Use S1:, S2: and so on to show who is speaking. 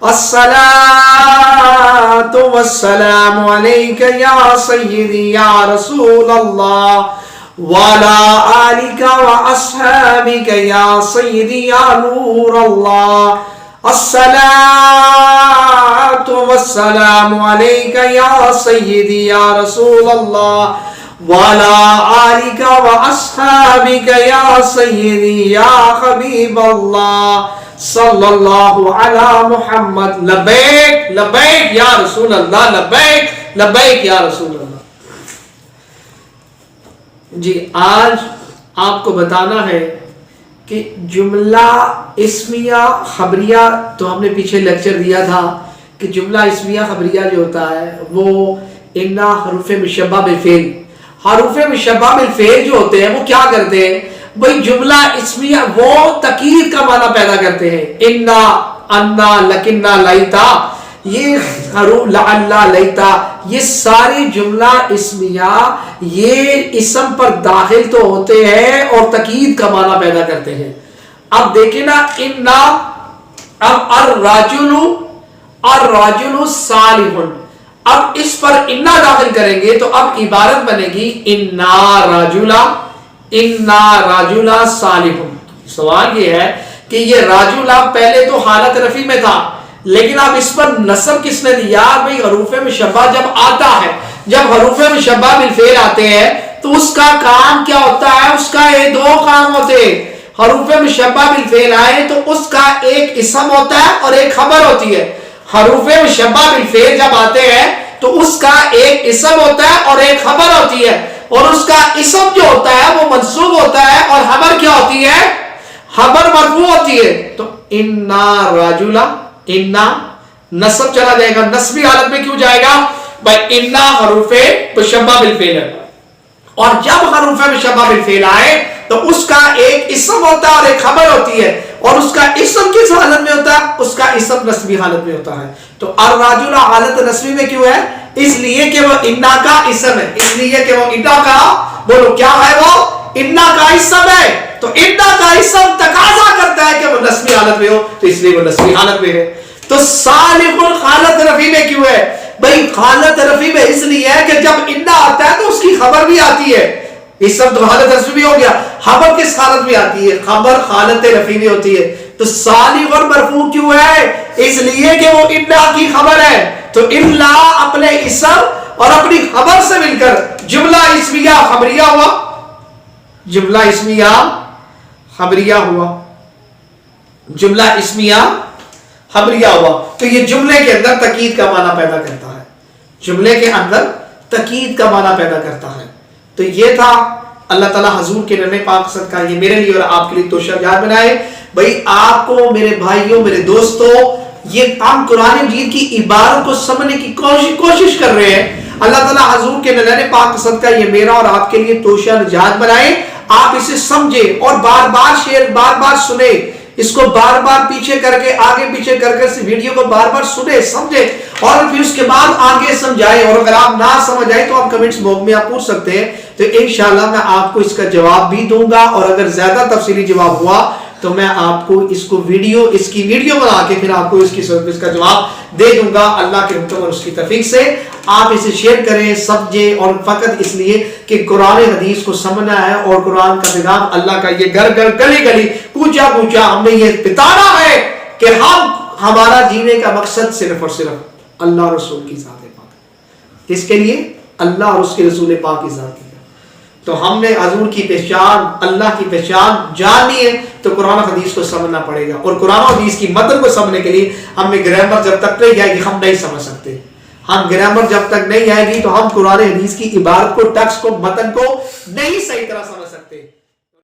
S1: الصلاۃ والسلام علیک یا سیدی یا رسول اللہ وعلی آلک واصحابک یا سیدی یا نور اللہ الصلاۃ والسلام علیک یا سیدی یا رسول اللہ وعلی آلک واصحابک یا سیدی یا حبیب اللہ صلی اللہ علی محمد لبیک لبیک یا رسول اللہ لبیک لبیک یا رسول اللہ۔ جی آج آپ کو بتانا ہے کہ جملہ اسمیہ خبریہ، تو ہم نے پیچھے لیکچر دیا تھا کہ جملہ اسمیہ خبریہ جو ہوتا ہے وہ انا حروف مشبہ بالفعل، حروف مشبہ بالفعل جو ہوتے ہیں وہ کیا کرتے ہیں بھئی جملہ اسمیہ وہ تاکید کا معنی پیدا کرتے ہیں، انا انا لکنہ لیتا، یہ حروف لعلہ لیتا، یہ ساری جملہ اسمیہ یہ اسم پر داخل تو ہوتے ہیں اور تاکید کا معنی پیدا کرتے ہیں۔ اب دیکھیں نا انا، اب الرجل صالح، اب اس پر انا داخل کریں گے تو اب عبارت بنے گی انا راجلا صالح۔ سوال یہ ہے کہ یہ راجلا پہلے تو حالت رفع میں تھا، لیکن اب اس پر نصب کس نے دیا بھئی حروف مشبہ جب آتا ہے، جب حروف مشبہ بالفعل آتے ہیں تو اس کا کام کیا ہوتا ہے، اس کا یہ دو کام ہوتے ہیں۔ حروف مشبہ بالفعل آئے تو اس کا ایک اسم ہوتا ہے اور ایک خبر ہوتی ہے۔ حروف مشبہ بالفعل جب آتے ہیں تو اس کا ایک اسم ہوتا ہے اور ایک خبر ہوتی ہے، اور اس کا اسم جو ہوتا ہے وہ منصوب ہوتا ہے اور خبر کیا ہوتی ہے، خبر مرفوع ہوتی ہے۔ تو انا راجلا، انا نصب چلا جائے گا، نصبی حالت میں کیوں جائے گا بھائی انا حروف مشبہ بالفعل ہے، اور جب حروف مشبہ بالفعل آئے تو اس کا ایک اسم ہوتا ہے اور ایک خبر ہوتی ہے، اور اس کا اسم کس حالت میں ہوتا ہے، اس کا اسم نصبی حالت میں ہوتا ہے۔ تو الراجل حالت نصبی میں کیوں ہے، اس لیے کہ وہ انا کا اسم ہے، اس لیے کہ وہ انا کا، بولو کیا ہے، وہ انا کا اسم ہے، تو انا کا اسم تقاضا کرتا ہے کہ وہ نصبی حالت میں ہو، تو اس لیے وہ نصبی حالت میں ہے۔ تو صالح حالت رفع میں کیوں ہے بھئی، حالت رفع میں اس لیے ہے کہ جب انا آتا ہے تو اس کی خبر بھی آتی ہے، اسم تو حالت رفع بھی ہو گیا، خبر کس حالت میں آتی ہے، خبر حالت رفع میں ہوتی ہے۔ تو صالح اور مرفوع کیوں ہے، اس لیے کہ وہ انا کی خبر ہے، تو الا اپنے اسم اور اپنی خبر سے مل کر جملہ اسمیہ خبریہ ہوا، جملہ اسمیہ خبریہ ہوا، جملہ اسمیہ خبریہ ہوا۔ تو یہ جملے کے اندر تاکید کا معنی پیدا کرتا ہے، جملے کے اندر تاکید کا معنی پیدا کرتا ہے۔ تو یہ تھا اللہ تعالیٰ حضور کے نبی پاک صدقہ یہ میرے لیے اور آپ کے لیے توشہ یاد بنائے۔ بھئی آپ کو میرے بھائیوں، میرے دوستوں، یہ ہم قرآن مجید کی عبارت کو سمجھنے کی کوشش کر رہے ہیں۔ اللہ تعالیٰ حضور کے نبی پاک صدقہ یہ میرا اور آپ کے لیے توشہ نجات بنائے، آپ اسے سمجھیں اور بار بار شیئر، بار بار سنیں، اس کو بار بار پیچھے کر کے آگے پیچھے کر کے اس ویڈیو کو بار بار سنیں، سمجھیں، اور پھر اس کے بعد آگے سمجھائیں، اور اگر آپ نہ سمجھ آئے تو آپ کمنٹس باکس میں آپ پوچھ سکتے ہیں، تو انشاءاللہ میں آپ کو اس کا جواب بھی دوں گا، اور اگر زیادہ تفصیلی جواب ہوا تو میں آپ کو اس کی ویڈیو بنا کے پھر آپ کو اس کا جواب دے دوں گا اللہ کے حکم اور اس کی توفیق سے۔ آپ اسے شیئر کریں، سمجھیں، اور فقط اس لیے کہ قرآن حدیث کو سمجھنا ہے، اور قرآن کا پیغام اللہ کا یہ گھر گھر گلی گلی کوچا کوچا ہم نے یہ بتانا ہے کہ ہمارا جینے کا مقصد صرف اور صرف اللہ اور رسول کی ذات پاک، اس کے لیے اللہ اور اس کے رسول پاک کی ذات کی، تو ہم نے حضور کی پہچان، اللہ کی پہچان جاننی ہے تو قرآن و حدیث کو سمجھنا پڑے گا، اور قرآن و حدیث کی متن کو سمجھنے کے لیے ہمیں گرامر جب تک نہیں آئے گی ہم نہیں سمجھ سکتے، ہم گرامر جب تک نہیں آئے گی تو ہم قرآن حدیث کی عبارت کو، ٹیکسٹ کو، متن کو نہیں صحیح طرح سمجھ